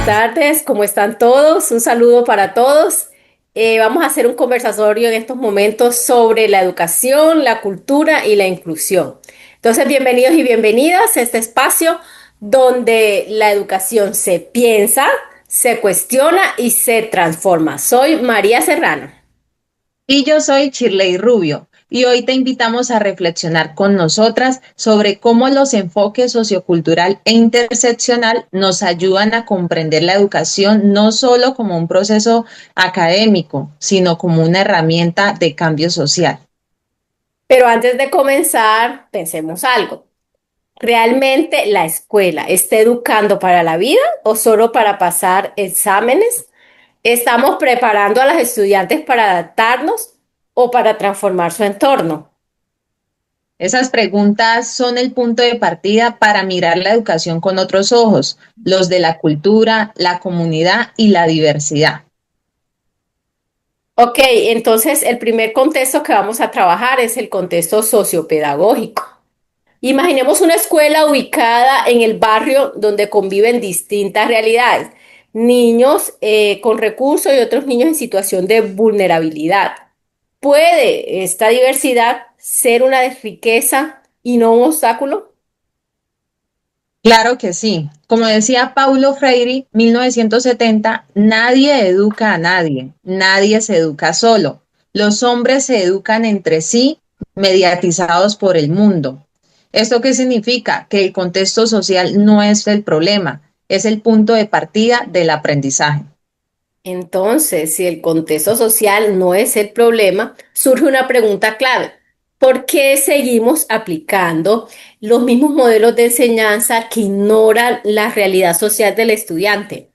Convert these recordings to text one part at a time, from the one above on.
tardes, ¿cómo están todos? Un saludo para todos. Vamos a hacer un conversatorio en estos momentos sobre la educación, la cultura y la inclusión. Entonces, bienvenidos y bienvenidas a este espacio donde la educación se piensa, se cuestiona y se transforma. Soy María Serrano. Y yo soy Shirley Rubio y hoy te invitamos a reflexionar con nosotras sobre cómo los enfoques sociocultural e interseccional nos ayudan a comprender la educación no solo como un proceso académico, sino como una herramienta de cambio social. Pero antes de comenzar, pensemos algo. ¿Realmente la escuela está educando para la vida o solo para pasar exámenes? ¿Estamos preparando a los estudiantes para adaptarnos o para transformar su entorno? Esas preguntas son el punto de partida para mirar la educación con otros ojos, los de la cultura, la comunidad y la diversidad. Ok, entonces el primer contexto que vamos a trabajar es el contexto sociopedagógico. Imaginemos una escuela ubicada en el barrio donde conviven distintas realidades, niños con recursos y otros niños en situación de vulnerabilidad. ¿Puede esta diversidad ser una riqueza y no un obstáculo? Claro que sí. Como decía Paulo Freire, 1970, nadie educa a nadie, nadie se educa solo. Los hombres se educan entre sí, mediatizados por el mundo. ¿Esto qué significa? Que el contexto social no es el problema, es el punto de partida del aprendizaje. Entonces, si el contexto social no es el problema, surge una pregunta clave. ¿Por qué seguimos aplicando los mismos modelos de enseñanza que ignoran la realidad social del estudiante?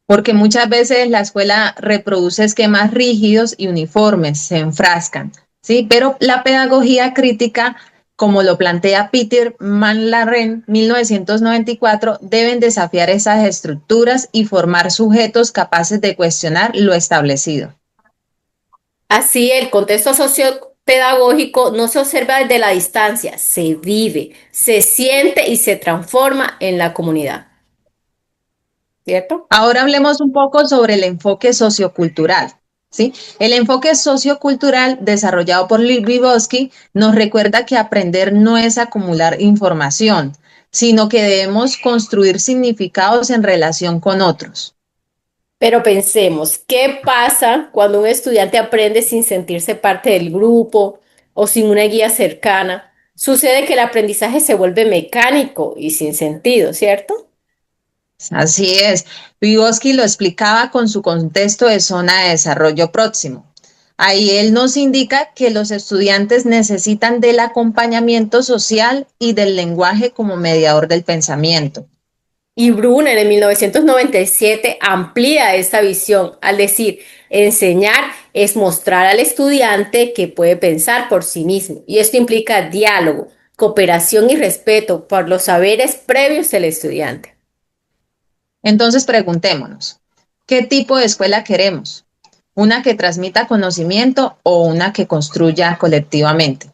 Porque muchas veces la escuela reproduce esquemas rígidos y uniformes, se enfrascan, ¿sí? Pero la pedagogía crítica, como lo plantea Peter Manlaren, 1994, deben desafiar esas estructuras y formar sujetos capaces de cuestionar lo establecido. Así, el contexto sociopedagógico no se observa desde la distancia, se vive, se siente y se transforma en la comunidad, ¿cierto? Ahora hablemos un poco sobre el enfoque sociocultural. ¿Sí? El enfoque sociocultural desarrollado por Vygotsky nos recuerda que aprender no es acumular información, sino que debemos construir significados en relación con otros. Pero pensemos, ¿qué pasa cuando un estudiante aprende sin sentirse parte del grupo o sin una guía cercana? Sucede que el aprendizaje se vuelve mecánico y sin sentido, ¿cierto? Así es, Vygotsky lo explicaba con su contexto de zona de desarrollo próximo. Ahí él nos indica que los estudiantes necesitan del acompañamiento social y del lenguaje como mediador del pensamiento. Y Brunner en 1997 amplía esta visión al decir, enseñar es mostrar al estudiante que puede pensar por sí mismo. Y esto implica diálogo, cooperación y respeto por los saberes previos del estudiante. Entonces preguntémonos, ¿qué tipo de escuela queremos? ¿Una que transmita conocimiento o una que construya colectivamente?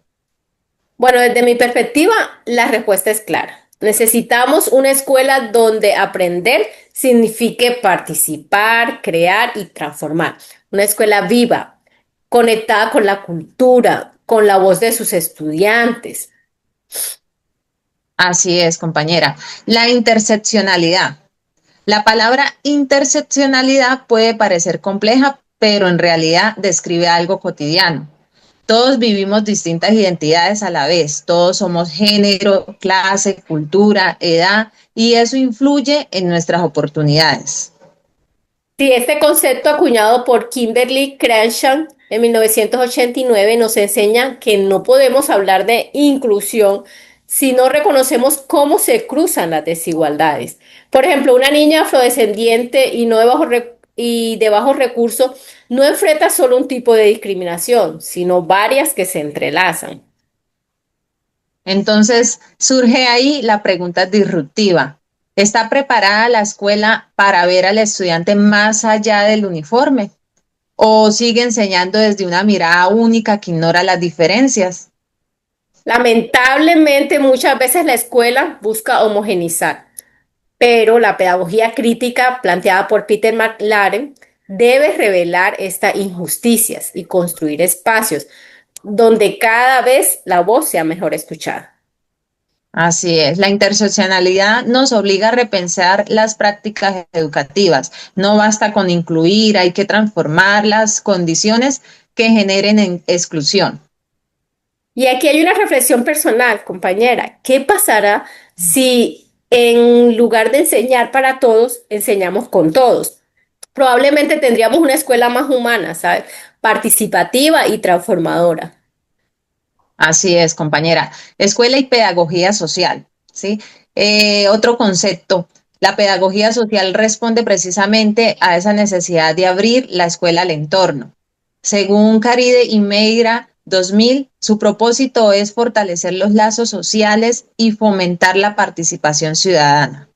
Bueno, desde mi perspectiva, la respuesta es clara. Necesitamos una escuela donde aprender signifique participar, crear y transformar. Una escuela viva, conectada con la cultura, con la voz de sus estudiantes. Así es, compañera. La interseccionalidad. La palabra interseccionalidad puede parecer compleja, pero en realidad describe algo cotidiano. Todos vivimos distintas identidades a la vez, todos somos género, clase, cultura, edad, y eso influye en nuestras oportunidades. Sí, este concepto acuñado por Kimberly Crenshaw en 1989 nos enseña que no podemos hablar de inclusión si no reconocemos cómo se cruzan las desigualdades. Por ejemplo, una niña afrodescendiente y de bajos recursos no enfrenta solo un tipo de discriminación, sino varias que se entrelazan. Entonces surge ahí la pregunta disruptiva. ¿Está preparada la escuela para ver al estudiante más allá del uniforme? ¿O sigue enseñando desde una mirada única que ignora las diferencias? Lamentablemente, muchas veces la escuela busca homogenizar. Pero la pedagogía crítica planteada por Peter McLaren debe revelar estas injusticias y construir espacios donde cada vez la voz sea mejor escuchada. Así es, la interseccionalidad nos obliga a repensar las prácticas educativas. No basta con incluir, hay que transformar las condiciones que generen exclusión. Y aquí hay una reflexión personal, compañera. ¿Qué pasará si en lugar de enseñar para todos, enseñamos con todos? Probablemente tendríamos una escuela más humana, ¿sabes? Participativa y transformadora. Así es, compañera. Escuela y pedagogía social, ¿sí? Otro concepto, la pedagogía social responde precisamente a esa necesidad de abrir la escuela al entorno. Según Caride y Meira 2000, su propósito es fortalecer los lazos sociales y fomentar la participación ciudadana.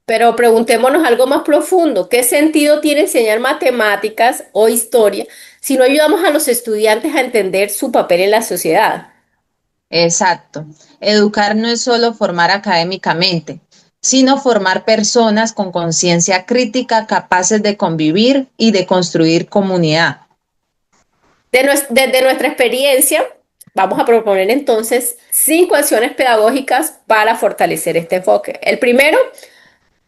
Pero preguntémonos algo más profundo. ¿Qué sentido tiene enseñar matemáticas o historia si no ayudamos a los estudiantes a entender su papel en la sociedad? Exacto. Educar no es solo formar académicamente, sino formar personas con conciencia crítica capaces de convivir y de construir comunidad. Desde nuestra experiencia, vamos a proponer entonces 5 acciones pedagógicas para fortalecer este enfoque. El primero,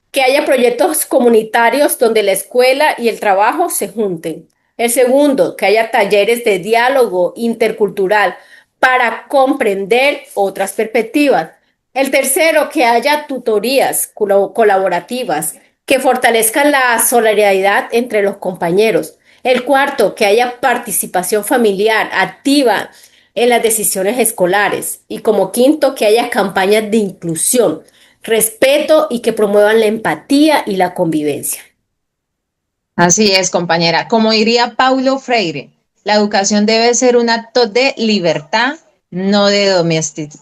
que haya proyectos comunitarios donde la escuela y el trabajo se junten. El segundo, que haya talleres de diálogo intercultural para comprender otras perspectivas. El tercero, que haya tutorías colaborativas que fortalezcan la solidaridad entre los compañeros. El cuarto, que haya participación familiar activa en las decisiones escolares. Y como quinto, que haya campañas de inclusión, respeto y que promuevan la empatía y la convivencia. Así es, compañera. Como diría Paulo Freire, la educación debe ser un acto de libertad, no de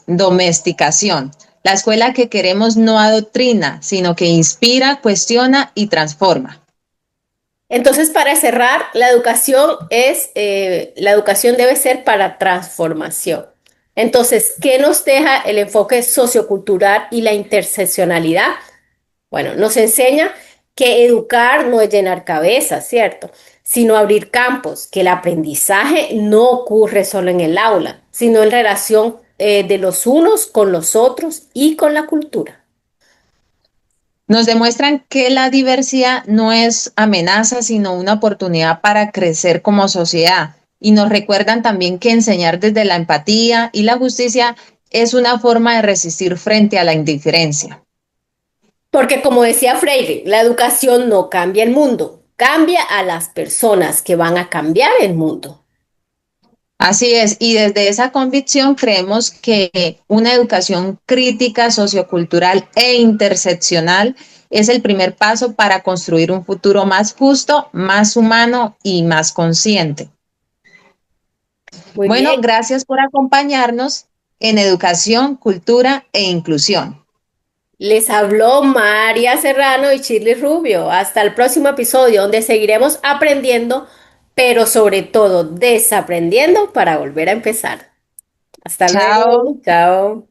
domesticación. La escuela que queremos no adoctrina, sino que inspira, cuestiona y transforma. Entonces, para cerrar, la educación debe ser para transformación. Entonces, ¿qué nos deja el enfoque sociocultural y la interseccionalidad? Bueno, nos enseña que educar no es llenar cabezas, ¿cierto? Sino abrir campos, que el aprendizaje no ocurre solo en el aula, sino en relación de los unos con los otros y con la cultura. Nos demuestran que la diversidad no es amenaza, sino una oportunidad para crecer como sociedad. Y nos recuerdan también que enseñar desde la empatía y la justicia es una forma de resistir frente a la indiferencia. Porque como decía Freire, la educación no cambia el mundo, cambia a las personas que van a cambiar el mundo. Así es, y desde esa convicción creemos que una educación crítica, sociocultural e interseccional es el primer paso para construir un futuro más justo, más humano y más consciente. Muy Bueno, bien. gracias por acompañarnos en Educación, Cultura e Inclusión. Les habló María Serrano y Shirley Rubio. Hasta el próximo episodio donde seguiremos aprendiendo, pero sobre todo desaprendiendo para volver a empezar. Hasta Chao. luego. Chao.